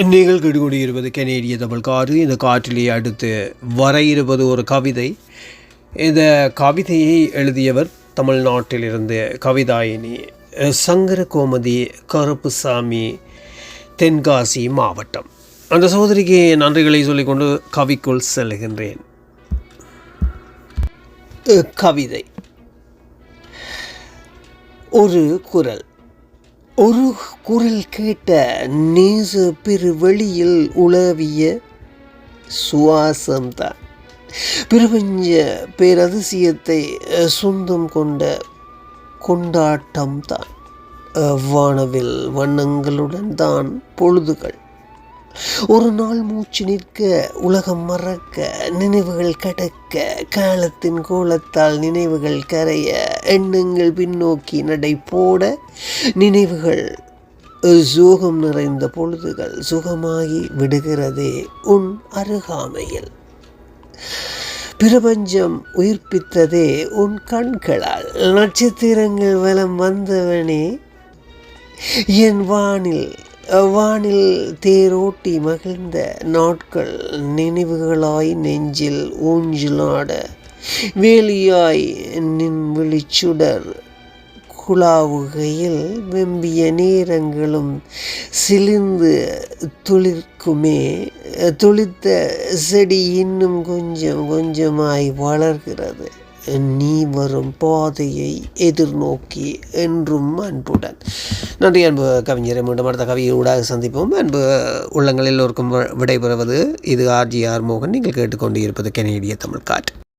நீங்கள் கேட்டுக்கொண்டிருப்பது கனேடிய தமிழ் காற்று. இந்த காற்றிலே அடுத்து வர இருப்பது ஒரு கவிதை. இந்த கவிதையை எழுதியவர் தமிழ்நாட்டிலிருந்து கவிதாயினி சங்கர கோமதி கருப்புசாமி, தென்காசி மாவட்டம். அந்த சகோதரிக்கு நன்றிகளை சொல்லிக்கொண்டு கவிக்குள் செல்கின்றேன். கவிதை. ஒரு குரல். ஒரு குரல் கேட்ட நேச பெருவெளியில் உலவிய சுவாசம்தான் பிரபஞ்ச பேரதிசயத்தை சொந்தம் கொண்ட கொண்டாட்டம்தான். வானவில் வண்ணங்களுடன் தான் பொழுதுகள். ஒரு நாள் மூச்சு நிற்க, உலகம் மறக்க, நினைவுகள் கடக்க, காலத்தின் கோலத்தால் நினைவுகள் கரைய, எண்ணங்கள் பின்னோக்கி நடை போட, நினைவுகள் சோகம் நிறைந்த பொழுதுகள் சுகமாகி விடுகிறதே உன் அருகாமையில். பிரபஞ்சம் உயிர்ப்பித்ததே உன் கண்களால். நட்சத்திரங்கள் வலம் வந்தவனே என் வானில் தேரோட்டி மகிழ்ந்த நாட்கள் நினைவுகளாய் நெஞ்சில் ஊஞ்சலாட, வேலியாய் நின் விழிச்சுடர் குழாவுகையில் வெம்பிய நேரங்களும் சிலிர்ந்து துளிர்க்குமே. துளிர்த்த செடி இன்னும் கொஞ்சம் கொஞ்சமாய் வளர்கிறது, நீ வரும் பாதையை எதிர்நோக்கி என்றும் அன்புடன். நன்றி அன்பு கவிஞரை. மீண்டும் அடுத்த கவியூடாக சந்திப்போம். அன்பு உள்ளங்கள் எல்லோருக்கும் விடைபெறுவது இது RGR மோகன். நீங்கள் கேட்டுக்கொண்டு இருப்பது கனேடிய தமிழ் காற்று.